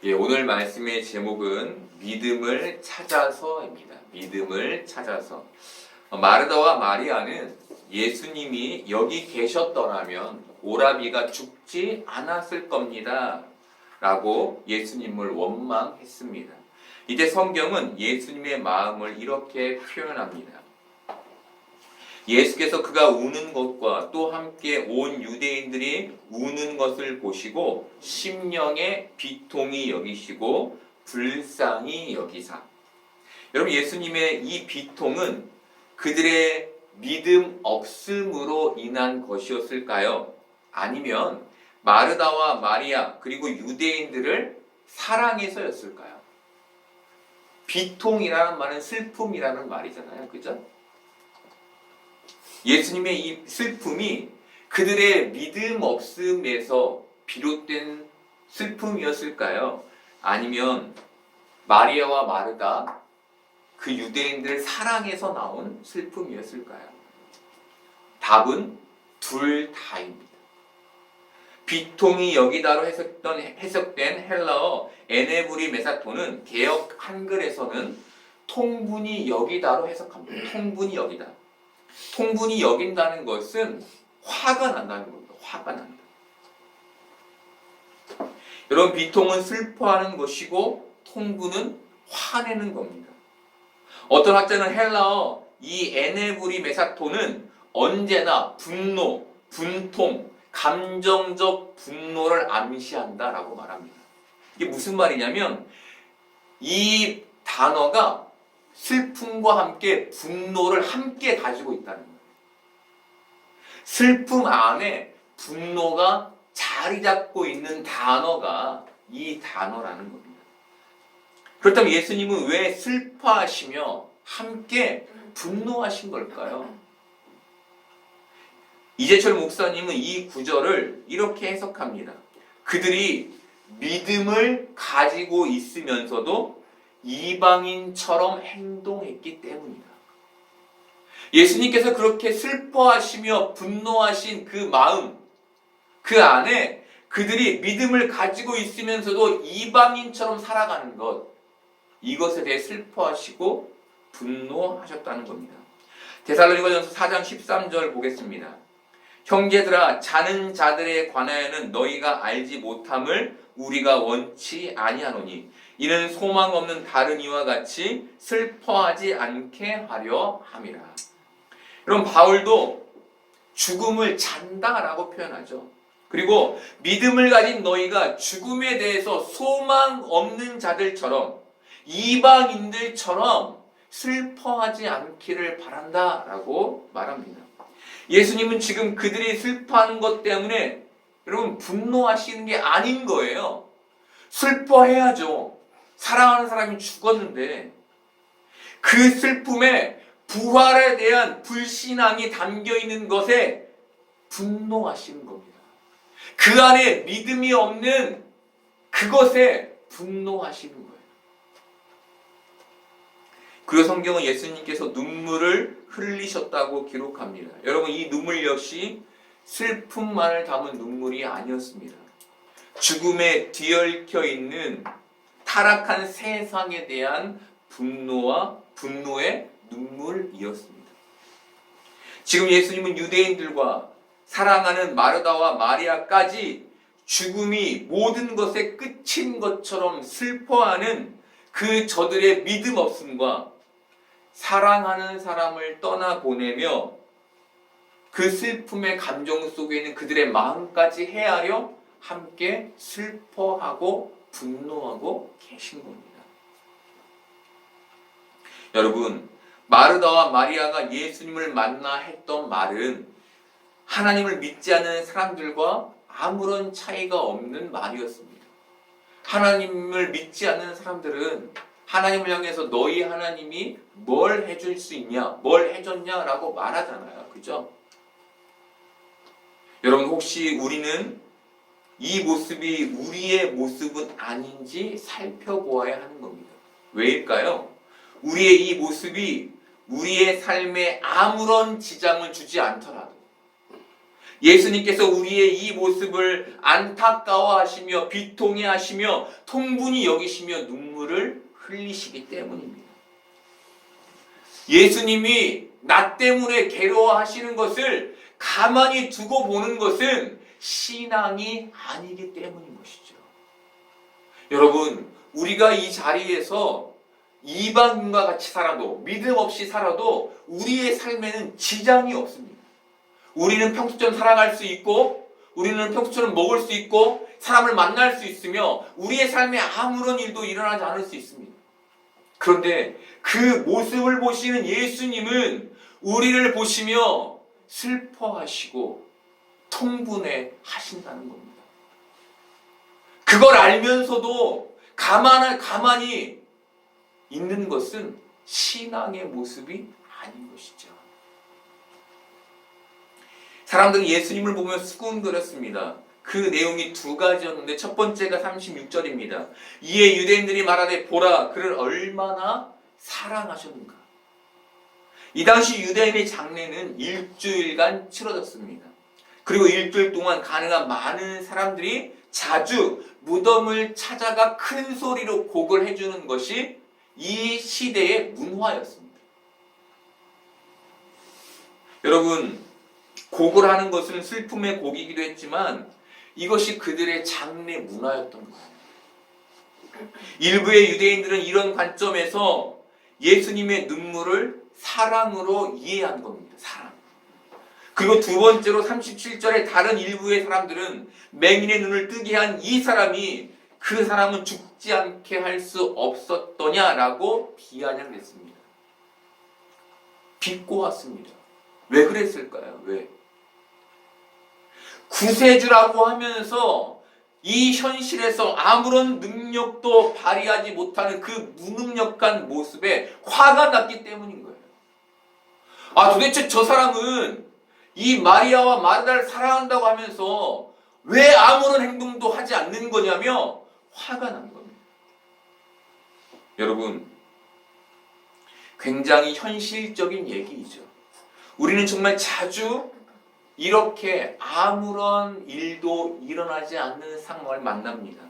예, 오늘 말씀의 제목은 믿음을 찾아서입니다. 믿음을 찾아서. 마르다와 마리아는 예수님이 여기 계셨더라면 오라비가 죽지 않았을 겁니다. 라고 예수님을 원망했습니다. 이제 성경은 예수님의 마음을 이렇게 표현합니다. 예수께서 그가 우는 것과 또 함께 온 유대인들이 우는 것을 보시고 심령의 비통이 여기시고 불쌍히 여기사. 여러분, 예수님의 이 비통은 그들의 믿음 없음으로 인한 것이었을까요? 아니면 마르다와 마리아 그리고 유대인들을 사랑해서였을까요? 비통이라는 말은 슬픔이라는 말이잖아요. 그죠? 예수님의 이 슬픔이 그들의 믿음 없음에서 비롯된 슬픔이었을까요? 아니면 마리아와 마르다 그 유대인들 사랑에서 나온 슬픔이었을까요? 답은 둘 다입니다. 비통이 여기다로 해석된 헬라어 에네브리 메사토는 개역 한글에서는 통분이 여기다로 해석합니다. 통분이 여기다. 통분이 여긴다는 것은 화가 난다는 겁니다. 화가 난다. 여러분, 비통은 슬퍼하는 것이고 통분은 화내는 겁니다. 어떤 학자는 헬라어 이 에네브리 메사토는 언제나 분노, 분통, 감정적 분노를 암시한다라고 말합니다. 이게 무슨 말이냐면 이 단어가 슬픔과 함께 분노를 함께 가지고 있다는 거예요. 슬픔 안에 분노가 자리 잡고 있는 단어가 이 단어라는 겁니다. 그렇다면 예수님은 왜 슬퍼하시며 함께 분노하신 걸까요? 이재철 목사님은 이 구절을 이렇게 해석합니다. 그들이 믿음을 가지고 있으면서도 이방인처럼 행동했기 때문이다. 예수님께서 그렇게 슬퍼하시며 분노하신 그 마음, 그 안에 그들이 믿음을 가지고 있으면서도 이방인처럼 살아가는 것, 이것에 대해 슬퍼하시고 분노하셨다는 겁니다. 데살로니가전서 4장 13절 보겠습니다. 형제들아, 자는 자들에 관하여는 너희가 알지 못함을 우리가 원치 아니하노니 이는 소망 없는 다른 이와 같이 슬퍼하지 않게 하려 함이라. 여러분, 바울도 죽음을 잔다라고 표현하죠. 그리고 믿음을 가진 너희가 죽음에 대해서 소망 없는 자들처럼 이방인들처럼 슬퍼하지 않기를 바란다라고 말합니다. 예수님은 지금 그들이 슬퍼하는 것 때문에 여러분 분노하시는 게 아닌 거예요. 슬퍼해야죠. 사랑하는 사람이 죽었는데 그 슬픔에 부활에 대한 불신앙이 담겨 있는 것에 분노하시는 겁니다. 그 안에 믿음이 없는 그것에 분노하시는 거예요. 그리고 성경은 예수님께서 눈물을 흘리셨다고 기록합니다. 여러분, 이 눈물 역시 슬픔만을 담은 눈물이 아니었습니다. 죽음에 뒤얽혀 있는 타락한 세상에 대한 분노의 눈물이었습니다. 지금 예수님은 유대인들과 사랑하는 마르다와 마리아까지 죽음이 모든 것의 끝인 것처럼 슬퍼하는 그 저들의 믿음 없음과 사랑하는 사람을 떠나보내며 그 슬픔의 감정 속에 있는 그들의 마음까지 헤아려 함께 슬퍼하고 분노하고 계신 겁니다. 여러분, 마르다와 마리아가 예수님을 만나 했던 말은 하나님을 믿지 않는 사람들과 아무런 차이가 없는 말이었습니다. 하나님을 믿지 않는 사람들은 하나님을 향해서 너희 하나님이 뭘 해줄 수 있냐, 뭘 해줬냐라고 말하잖아요. 그죠? 여러분, 혹시 우리는 이 모습이 우리의 모습은 아닌지 살펴보아야 하는 겁니다. 왜일까요? 우리의 이 모습이 우리의 삶에 아무런 지장을 주지 않더라도, 예수님께서 우리의 이 모습을 안타까워하시며 비통해하시며 통분히 여기시며 눈물을 흘리시기 때문입니다. 예수님이 나 때문에 괴로워하시는 것을 가만히 두고 보는 것은 신앙이 아니기 때문인 것이죠. 여러분, 우리가 이 자리에서 이방인과 같이 살아도, 믿음 없이 살아도 우리의 삶에는 지장이 없습니다. 우리는 평소처럼 살아갈 수 있고, 우리는 평소처럼 먹을 수 있고, 사람을 만날 수 있으며 우리의 삶에 아무런 일도 일어나지 않을 수 있습니다. 그런데 그 모습을 보시는 예수님은 우리를 보시며 슬퍼하시고 통분해 하신다는 겁니다. 그걸 알면서도 가만히 있는 것은 신앙의 모습이 아닌 것이죠. 사람들은 예수님을 보며 수군거렸습니다. 그 내용이 두 가지였는데 첫 번째가 36절입니다. 이에 유대인들이 말하되 보라 그를 얼마나 사랑하셨는가. 이 당시 유대인의 장례는 일주일간 치러졌습니다. 그리고 일주일 동안 가능한 많은 사람들이 자주 무덤을 찾아가 큰 소리로 곡을 해주는 것이 이 시대의 문화였습니다. 여러분, 곡을 하는 것은 슬픔의 곡이기도 했지만 이것이 그들의 장례 문화였던 거예요. 일부의 유대인들은 이런 관점에서 예수님의 눈물을 사랑으로 이해한 겁니다. 사랑. 그리고 두 번째로 37절에 다른 일부의 사람들은 맹인의 눈을 뜨게 한 이 사람이 그 사람은 죽지 않게 할 수 없었더냐라고 비아냥을 했습니다. 비꼬았습니다. 왜 그랬을까요? 왜? 구세주라고 하면서 이 현실에서 아무런 능력도 발휘하지 못하는 그 무능력한 모습에 화가 났기 때문인 거예요. 도대체 저 사람은 이 마리아와 마르다를 사랑한다고 하면서 왜 아무런 행동도 하지 않는 거냐며 화가 난 겁니다. 여러분, 굉장히 현실적인 얘기이죠. 우리는 정말 자주 이렇게 아무런 일도 일어나지 않는 상황을 만납니다.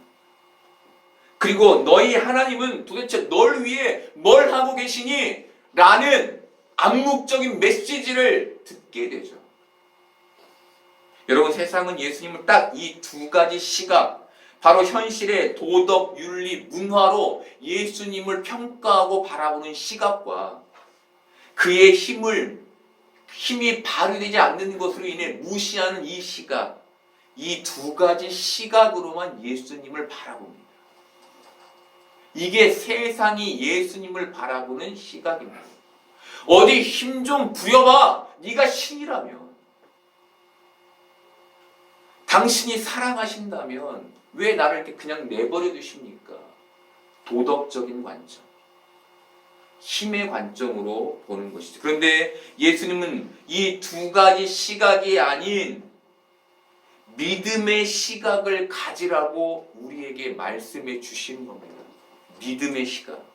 그리고 너희 하나님은 도대체 널 위해 뭘 하고 계시니? 라는 암묵적인 메시지를 듣게 되죠. 여러분, 세상은 예수님을 딱 이 두 가지 시각, 바로 현실의 도덕, 윤리, 문화로 예수님을 평가하고 바라보는 시각과 그의 힘이 발휘되지 않는 것으로 인해 무시하는 이 시각, 이 두 가지 시각으로만 예수님을 바라봅니다. 이게 세상이 예수님을 바라보는 시각입니다. 어디 힘 좀 부려봐. 네가 신이라면. 당신이 사랑하신다면 왜 나를 이렇게 그냥 내버려 두십니까? 도덕적인 관점, 힘의 관점으로 보는 것이죠. 그런데 예수님은 이 두 가지 시각이 아닌 믿음의 시각을 가지라고 우리에게 말씀해 주신 겁니다. 믿음의 시각.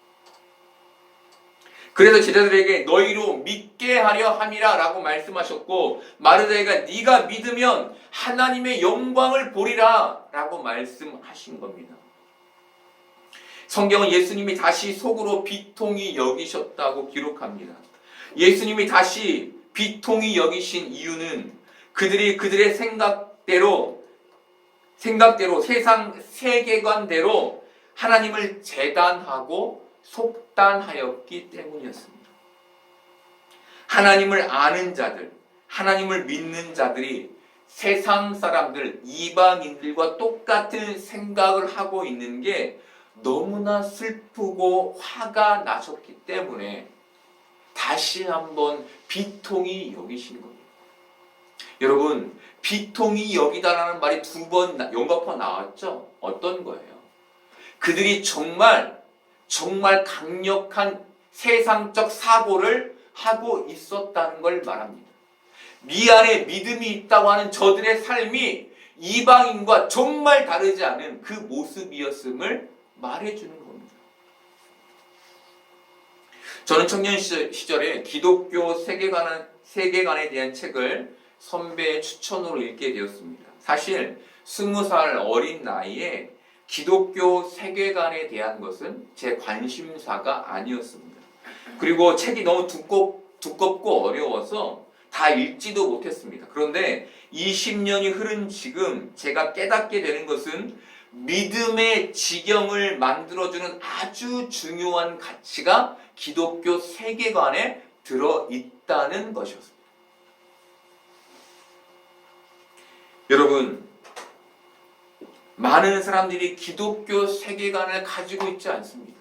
그래서 제자들에게 너희로 믿게 하려 함이라 라고 말씀하셨고, 마르다가 네가 믿으면 하나님의 영광을 보리라 라고 말씀하신 겁니다. 성경은 예수님이 다시 속으로 비통히 여기셨다고 기록합니다. 예수님이 다시 비통히 여기신 이유는 그들의 생각대로 세상 세계관대로 하나님을 재단하고 속단하였기 때문이었습니다. 하나님을 아는 자들, 하나님을 믿는 자들이 세상 사람들, 이방인들과 똑같은 생각을 하고 있는 게 너무나 슬프고 화가 나셨기 때문에 다시 한번 비통히 여기신 겁니다. 여러분, 비통히 여기다라는 말이 두 번 연거푸 나왔죠? 어떤 거예요? 그들이 정말 강력한 세상적 사고를 하고 있었다는 걸 말합니다. 미안해 믿음이 있다고 하는 저들의 삶이 이방인과 정말 다르지 않은 그 모습이었음을 말해주는 겁니다. 저는 청년 시절에 기독교 세계관에 대한 책을 선배의 추천으로 읽게 되었습니다. 사실 20살 어린 나이에 기독교 세계관에 대한 것은 제 관심사가 아니었습니다. 그리고 책이 너무 두껍고 어려워서 다 읽지도 못했습니다. 그런데 20년이 흐른 지금 제가 깨닫게 되는 것은 믿음의 지경을 만들어주는 아주 중요한 가치가 기독교 세계관에 들어있다는 것이었습니다. 여러분, 많은 사람들이 기독교 세계관을 가지고 있지 않습니다.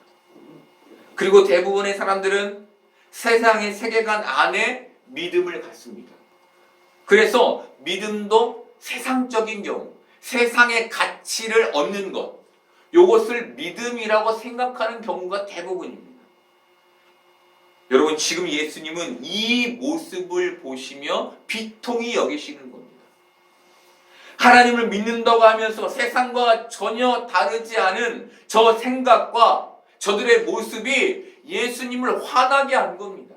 그리고 대부분의 사람들은 세상의 세계관 안에 믿음을 갖습니다. 그래서 믿음도 세상적인 경우, 세상의 가치를 얻는 것, 이것을 믿음이라고 생각하는 경우가 대부분입니다. 여러분, 지금 예수님은 이 모습을 보시며 비통히 여기시는 겁니다. 하나님을 믿는다고 하면서 세상과 전혀 다르지 않은 저 생각과 저들의 모습이 예수님을 화나게 한 겁니다.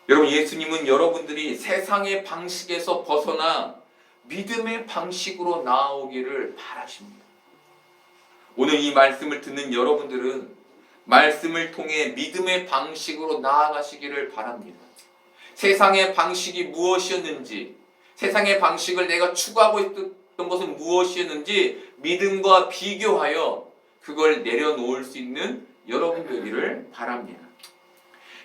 여러분, 예수님은 여러분들이 세상의 방식에서 벗어나 믿음의 방식으로 나아오기를 바라십니다. 오늘 이 말씀을 듣는 여러분들은 말씀을 통해 믿음의 방식으로 나아가시기를 바랍니다. 세상의 방식이 무엇이었는지, 세상의 방식을 내가 추구하고 있던 것은 무엇이었는지 믿음과 비교하여 그걸 내려놓을 수 있는 여러분들이기를 바랍니다.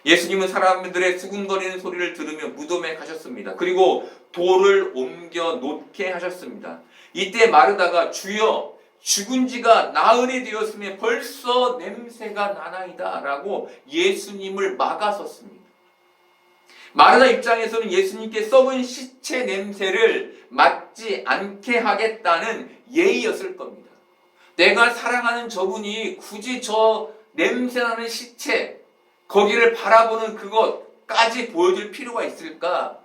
예수님은 사람들의 수군거리는 소리를 들으며 무덤에 가셨습니다. 그리고 돌을 옮겨 놓게 하셨습니다. 이때 마르다가 주여 죽은 지가 나흘이 되었으며 벌써 냄새가 나나이다 라고 예수님을 막아섰습니다. 마르다 입장에서는 예수님께 썩은 시체 냄새를 맡지 않게 하겠다는 예의였을 겁니다. 내가 사랑하는 저분이 굳이 저 냄새나는 시체, 거기를 바라보는 그것까지 보여줄 필요가 있을까?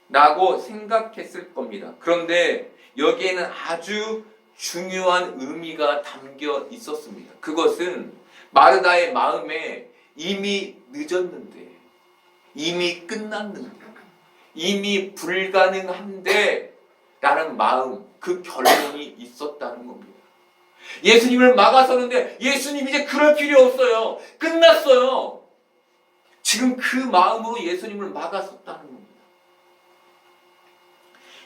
라고 생각했을 겁니다. 그런데 여기에는 아주 중요한 의미가 담겨 있었습니다. 그것은 마르다의 마음에 이미 늦었는데, 이미 끝났는데, 이미 불가능한데 라는 마음, 그 결론이 있었다는 겁니다. 예수님을 막아서는데 예수님 이제 그럴 필요 없어요. 끝났어요. 지금 그 마음으로 예수님을 막았었다는 겁니다.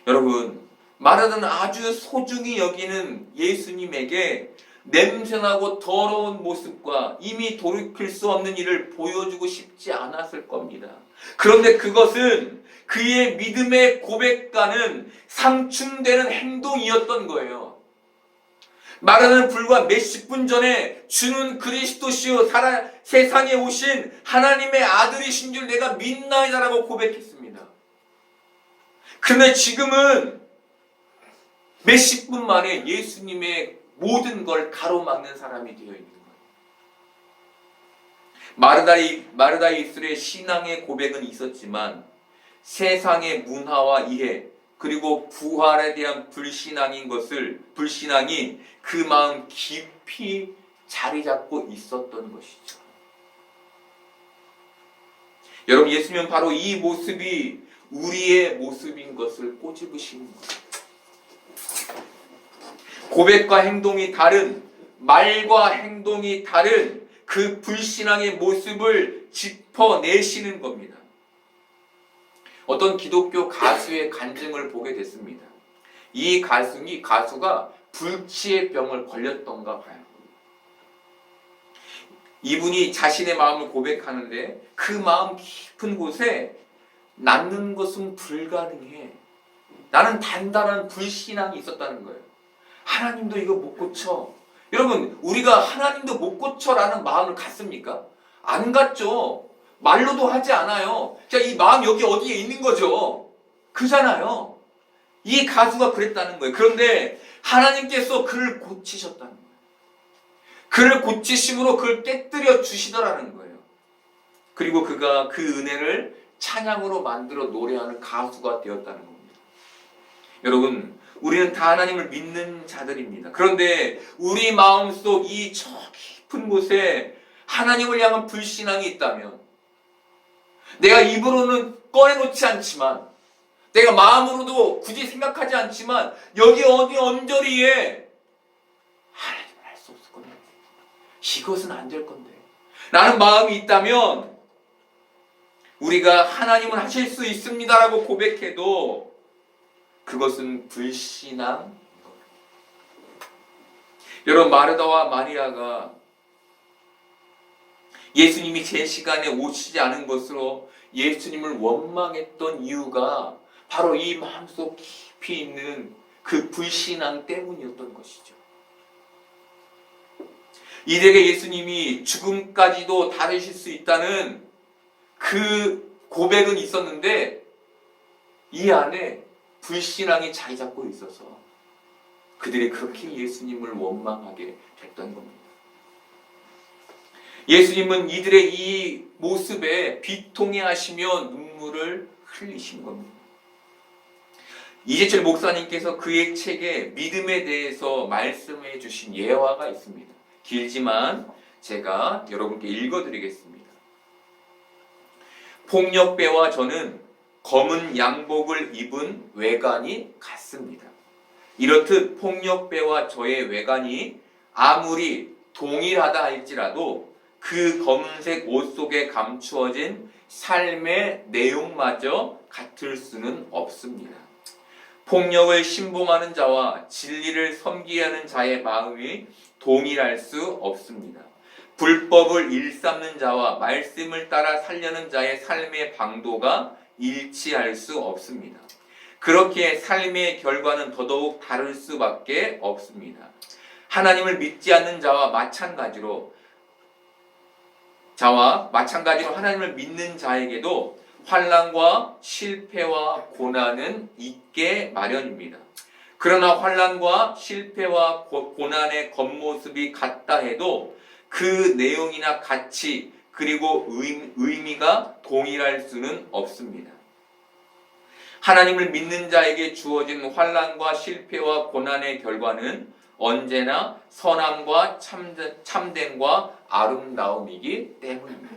여러분, 마르다는 아주 소중히 여기는 예수님에게 냄새나고 더러운 모습과 이미 돌이킬 수 없는 일을 보여주고 싶지 않았을 겁니다. 그런데 그것은 그의 믿음의 고백과는 상충되는 행동이었던 거예요. 마르다는 불과 몇십 분 전에 주는 그리스도시요 세상에 오신 하나님의 아들이신 줄 내가 믿나이다라고 고백했습니다. 그런데 지금은 몇십 분 만에 예수님의 모든 걸 가로막는 사람이 되어 있는 거예요. 마르다의 입술에 신앙의 고백은 있었지만 세상의 문화와 이해 그리고 부활에 대한 불신앙이 그 마음 깊이 자리 잡고 있었던 것이죠. 여러분, 예수님은 바로 이 모습이 우리의 모습인 것을 꼬집으시는 거예요. 고백과 행동이 다른, 말과 행동이 다른 그 불신앙의 모습을 짚어내시는 겁니다. 어떤 기독교 가수의 간증을 보게 됐습니다. 이 가수가 불치의 병을 걸렸던가 봐요. 이분이 자신의 마음을 고백하는데 그 마음 깊은 곳에 낫는 것은 불가능해. 나는 단단한 불신앙이 있었다는 거예요. 하나님도 이거 못 고쳐. 여러분, 우리가 하나님도 못 고쳐라는 마음을 갖습니까? 안 갖죠. 말로도 하지 않아요. 자, 이 마음 여기 어디에 있는 거죠? 그잖아요. 이 가수가 그랬다는 거예요. 그런데 하나님께서 그를 고치셨다는 거예요. 그를 고치심으로 그를 깨뜨려 주시더라는 거예요. 그리고 그가 그 은혜를 찬양으로 만들어 노래하는 가수가 되었다는 겁니다. 여러분, 우리는 다 하나님을 믿는 자들입니다. 그런데 우리 마음속 이 저 깊은 곳에 하나님을 향한 불신앙이 있다면, 내가 입으로는 꺼내놓지 않지만, 내가 마음으로도 굳이 생각하지 않지만, 여기 어디 언저리에 하나님은 할 수 없을 건데, 이것은 안 될 건데 라는 마음이 있다면, 우리가 하나님은 하실 수 있습니다라고 고백해도 그것은 불신앙. 여러분, 마르다와 마리아가 예수님이 제 시간에 오시지 않은 것으로 예수님을 원망했던 이유가 바로 이 마음속 깊이 있는 그 불신앙 때문이었던 것이죠. 이들에게 예수님이 죽음까지도 다루실 수 있다는 그 고백은 있었는데, 이 안에 불신앙이 자리 잡고 있어서 그들이 그렇게 예수님을 원망하게 됐던 겁니다. 예수님은 이들의 이 모습에 비통해 하시며 눈물을 흘리신 겁니다. 이재철 목사님께서 그의 책에 믿음에 대해서 말씀해 주신 예화가 있습니다. 길지만 제가 여러분께 읽어드리겠습니다. 폭력배와 저는 검은 양복을 입은 외관이 같습니다. 이렇듯 폭력배와 저의 외관이 아무리 동일하다 할지라도 그 검은색 옷 속에 감추어진 삶의 내용마저 같을 수는 없습니다. 폭력을 신봉하는 자와 진리를 섬기게 하는 자의 마음이 동일할 수 없습니다. 불법을 일삼는 자와 말씀을 따라 살려는 자의 삶의 방도가 일치할 수 없습니다. 그렇게 삶의 결과는 더더욱 다를 수밖에 없습니다. 하나님을 믿지 않는 자와 마찬가지로 하나님을 믿는 자에게도 환난과 실패와 고난은 있게 마련입니다. 그러나 환난과 실패와 고난의 겉모습이 같다 해도 그 내용이나 가치 그리고 의미가 동일할 수는 없습니다. 하나님을 믿는 자에게 주어진 환난과 실패와 고난의 결과는 언제나 선함과 참됨과 아름다움이기 때문입니다.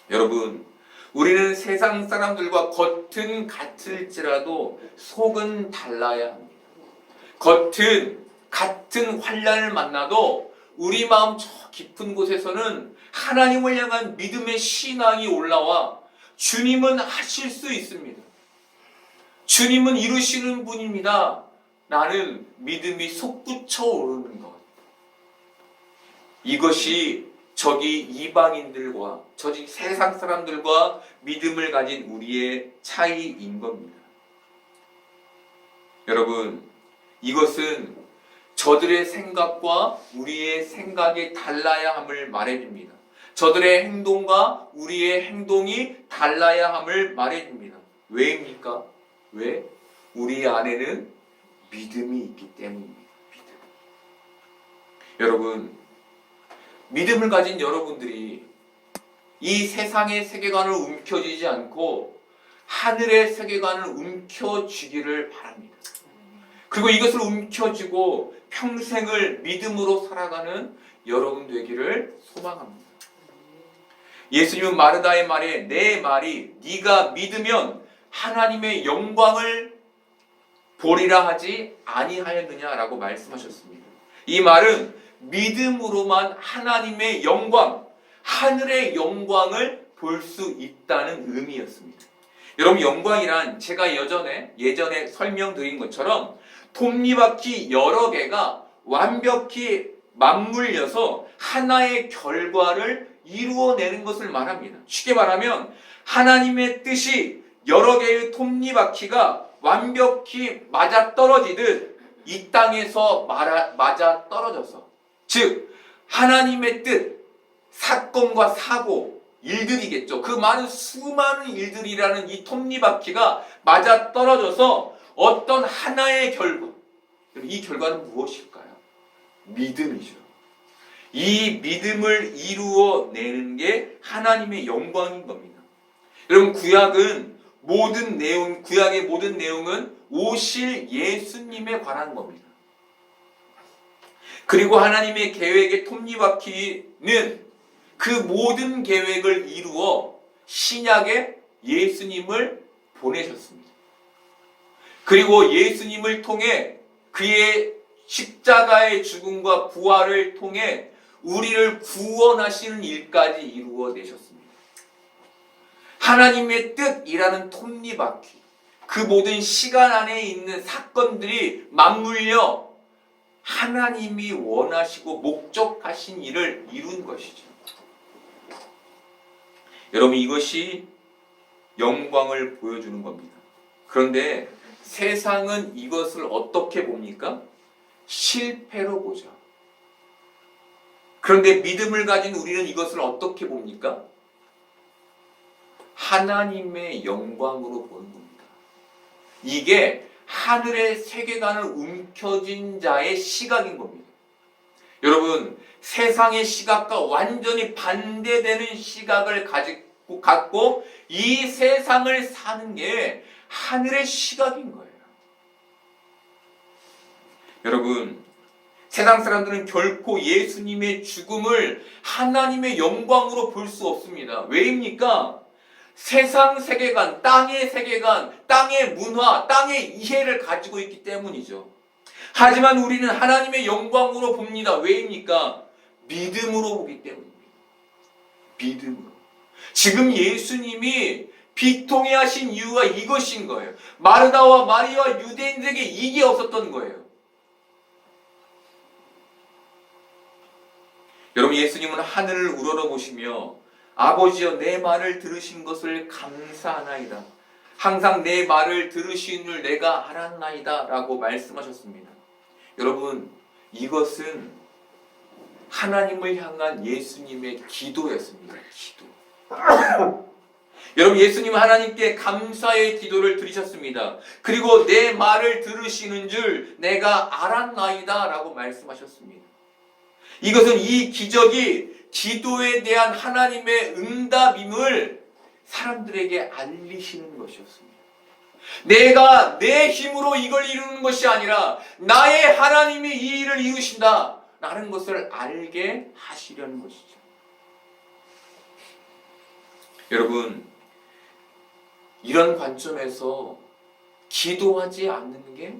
여러분, 우리는 세상 사람들과 겉은 같을지라도 속은 달라야 합니다. 겉은 같은 환난을 만나도 우리 마음 저 깊은 곳에서는 하나님을 향한 믿음의 신앙이 올라와 주님은 하실 수 있습니다. 주님은 이루시는 분입니다. 나는 믿음이 솟구쳐 오르는 것. 이것이 저기 이방인들과 저기 세상 사람들과 믿음을 가진 우리의 차이인 겁니다. 여러분, 이것은 저들의 생각과 우리의 생각이 달라야 함을 말해줍니다. 저들의 행동과 우리의 행동이 달라야 함을 말해줍니다. 왜입니까? 왜? 우리 안에는 믿음이 있기 때문입니다. 믿음. 여러분, 믿음을 가진 여러분들이 이 세상의 세계관을 움켜쥐지 않고 하늘의 세계관을 움켜쥐기를 바랍니다. 그리고 이것을 움켜쥐고 평생을 믿음으로 살아가는 여러분 되기를 소망합니다. 예수님은 마르다의 말에 내 말이 네가 믿으면 하나님의 영광을 보리라 하지 아니하였느냐라고 말씀하셨습니다. 이 말은 믿음으로만 하나님의 영광, 하늘의 영광을 볼 수 있다는 의미였습니다. 여러분, 영광이란 제가 예전에 설명드린 것처럼 톱니바퀴 여러 개가 완벽히 맞물려서 하나의 결과를 이루어내는 것을 말합니다. 쉽게 말하면 하나님의 뜻이 여러 개의 톱니바퀴가 완벽히 맞아떨어지듯 이 땅에서 맞아떨어져서, 즉 하나님의 뜻, 사건과 사고, 일들이겠죠. 그 많은 수많은 일들이라는 이 톱니바퀴가 맞아떨어져서 어떤 하나의 결과, 이 결과는 무엇일까요? 믿음이죠. 이 믿음을 이루어내는 게 하나님의 영광인 겁니다. 여러분, 구약의 모든 내용은 오실 예수님에 관한 겁니다. 그리고 하나님의 계획의 톱니바퀴는 그 모든 계획을 이루어 신약의 예수님을 보내셨습니다. 그리고 예수님을 통해 그의 십자가의 죽음과 부활을 통해 우리를 구원하시는 일까지 이루어내셨습니다. 하나님의 뜻이라는 톱니바퀴, 그 모든 시간 안에 있는 사건들이 맞물려 하나님이 원하시고 목적하신 일을 이룬 것이죠. 여러분, 이것이 영광을 보여주는 겁니다. 그런데 세상은 이것을 어떻게 봅니까? 실패로 보죠. 그런데 믿음을 가진 우리는 이것을 어떻게 봅니까? 하나님의 영광으로 보는 겁니다. 이게 하늘의 세계관을 움켜쥔 자의 시각인 겁니다. 여러분, 세상의 시각과 완전히 반대되는 시각을 갖고 이 세상을 사는 게 하늘의 시각인 거예요. 여러분, 세상 사람들은 결코 예수님의 죽음을 하나님의 영광으로 볼 수 없습니다. 왜입니까? 세상 세계관, 땅의 문화, 땅의 이해를 가지고 있기 때문이죠. 하지만 우리는 하나님의 영광으로 봅니다. 왜입니까? 믿음으로 보기 때문입니다. 믿음으로. 지금 예수님이 비통해하신 이유가 이것인 거예요. 마르다와 마리아와 유대인들에게 이게 없었던 거예요. 여러분, 예수님은 하늘을 우러러보시며 아버지여, 내 말을 들으신 것을 감사하나이다. 항상 내 말을 들으신 줄 내가 알았나이다 라고 말씀하셨습니다. 여러분, 이것은 하나님을 향한 예수님의 기도였습니다. 기도. 여러분, 예수님은 하나님께 감사의 기도를 드리셨습니다. 그리고 내 말을 들으시는 줄 내가 알았나이다 라고 말씀하셨습니다. 이것은 이 기적이 기도에 대한 하나님의 응답임을 사람들에게 알리시는 것이었습니다. 내가 내 힘으로 이걸 이루는 것이 아니라 나의 하나님이 이 일을 이루신다 라는 것을 알게 하시려는 것이죠. 여러분, 이런 관점에서 기도하지 않는 게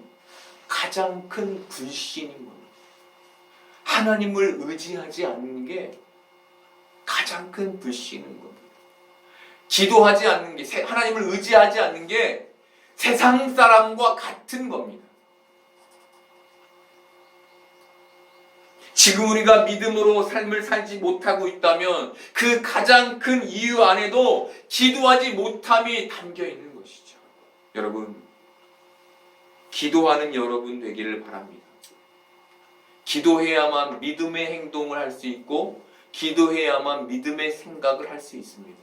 가장 큰 불신인 겁니다. 하나님을 의지하지 않는 게 가장 큰 불신인 겁니다. 기도하지 않는 게, 하나님을 의지하지 않는 게 세상 사람과 같은 겁니다. 지금 우리가 믿음으로 삶을 살지 못하고 있다면 그 가장 큰 이유 안에도 기도하지 못함이 담겨 있는 것이죠. 여러분, 기도하는 여러분 되기를 바랍니다. 기도해야만 믿음의 행동을 할 수 있고, 기도해야만 믿음의 생각을 할 수 있습니다.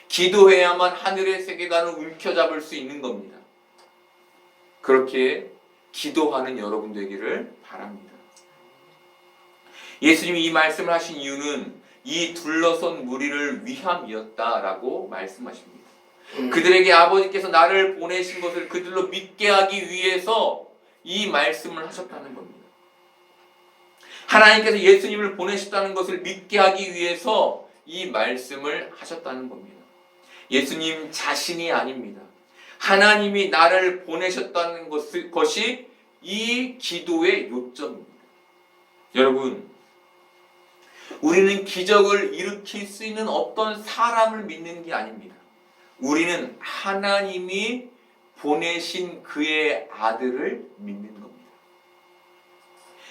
기도해야만 하늘의 세계관을 움켜잡을 수 있는 겁니다. 그렇게 기도하는 여러분 되기를 바랍니다. 예수님이 이 말씀을 하신 이유는 이 둘러선 무리를 위함이었다라고 말씀하십니다. 그들에게 아버지께서 나를 보내신 것을 그들로 믿게 하기 위해서 이 말씀을 하셨다는 겁니다. 하나님께서 예수님을 보내셨다는 것을 믿게 하기 위해서 이 말씀을 하셨다는 겁니다. 예수님 자신이 아닙니다. 하나님이 나를 보내셨다는 것이 이 기도의 요점입니다. 여러분, 우리는 기적을 일으킬 수 있는 어떤 사람을 믿는 게 아닙니다. 우리는 하나님이 보내신 그의 아들을 믿는 겁니다.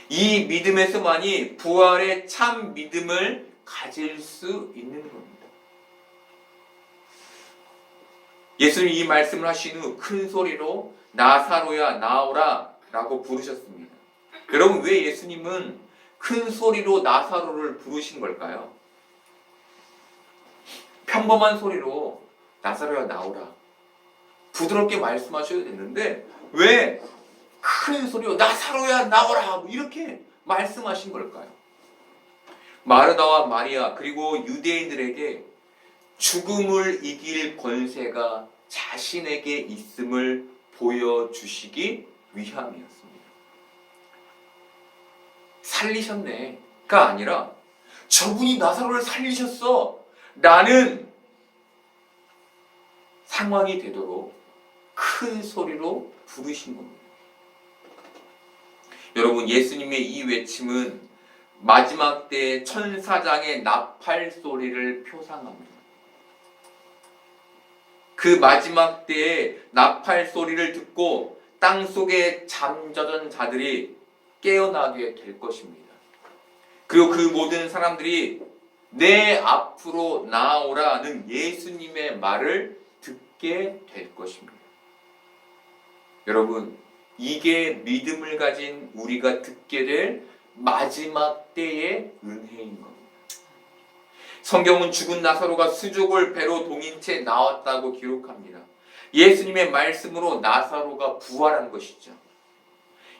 이 믿음에서만이 부활의 참 믿음을 가질 수 있는 겁니다. 예수님이 이 말씀을 하신 후 큰 소리로 나사로야 나오라 라고 부르셨습니다. 여러분, 왜 예수님은 큰 소리로 나사로를 부르신 걸까요? 평범한 소리로 나사로야 나오라, 부드럽게 말씀하셔도 되는데 왜 큰 소리로 나사로야 나오라 이렇게 말씀하신 걸까요? 마르다와 마리아 그리고 유대인들에게 죽음을 이길 권세가 자신에게 있음을 보여주시기 위함이었습니다. 살리셨네가 아니라 저분이 나사로를 살리셨어 라는 상황이 되도록 큰 소리로 부르신 겁니다. 여러분, 예수님의 이 외침은 마지막 때의 천사장의 나팔 소리를 표상합니다. 그 마지막 때의 나팔 소리를 듣고 땅속에 잠자던 자들이 깨어나게 될 것입니다. 그리고 그 모든 사람들이 내 앞으로 나오라는 예수님의 말을 듣게 될 것입니다. 여러분, 이게 믿음을 가진 우리가 듣게 될 마지막 때의 은혜인 겁니다. 성경은 죽은 나사로가 수족을 배로 동인 채 나왔다고 기록합니다. 예수님의 말씀으로 나사로가 부활한 것이죠.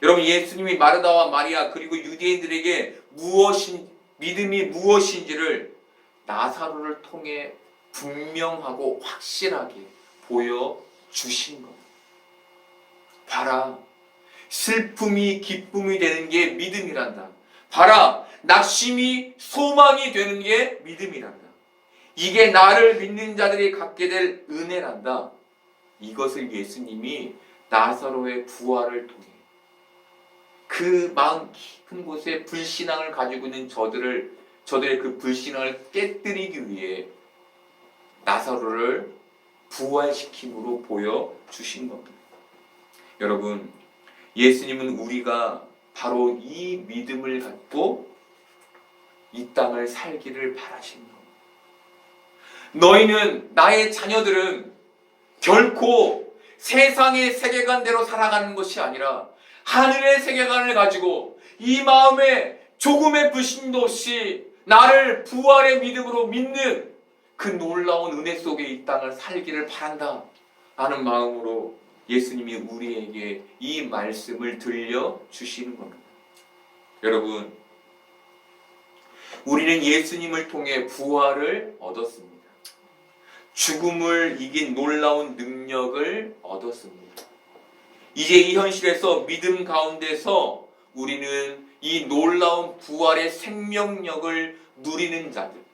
여러분, 예수님이 마르다와 마리아 그리고 유대인들에게 믿음이 무엇인지를 나사로를 통해 분명하고 확실하게 보여주신 겁니다. 봐라, 슬픔이 기쁨이 되는 게 믿음이란다. 봐라, 낙심이 소망이 되는 게 믿음이란다. 이게 나를 믿는 자들이 갖게 될 은혜란다. 이것을 예수님이 나사로의 부활을 통해 그 마음 깊은 곳에 불신앙을 가지고 있는 저들의 그 불신앙을 깨뜨리기 위해 나사로를 부활시킴으로 보여주신 겁니다. 여러분, 예수님은 우리가 바로 이 믿음을 갖고 이 땅을 살기를 바라시는 겁니다. 너희는, 나의 자녀들은 결코 세상의 세계관대로 살아가는 것이 아니라 하늘의 세계관을 가지고 이 마음에 조금의 불신도 없이 나를 부활의 믿음으로 믿는 그 놀라운 은혜 속에 이 땅을 살기를 바란다 하는 마음으로 예수님이 우리에게 이 말씀을 들려주시는 겁니다. 여러분, 우리는 예수님을 통해 부활을 얻었습니다. 죽음을 이긴 놀라운 능력을 얻었습니다. 이제 이 현실에서 믿음 가운데서 우리는 이 놀라운 부활의 생명력을 누리는 자들,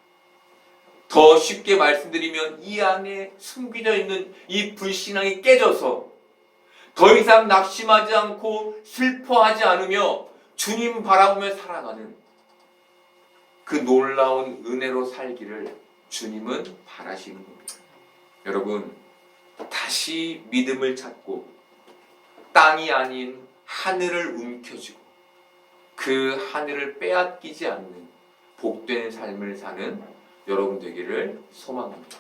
더 쉽게 말씀드리면 이 안에 숨겨져 있는 이 불신앙이 깨져서 더 이상 낙심하지 않고 슬퍼하지 않으며 주님 바라보며 살아가는 그 놀라운 은혜로 살기를 주님은 바라시는 겁니다. 여러분, 다시 믿음을 찾고 땅이 아닌 하늘을 움켜쥐고 그 하늘을 빼앗기지 않는 복된 삶을 사는 여러분 되기를 소망합니다.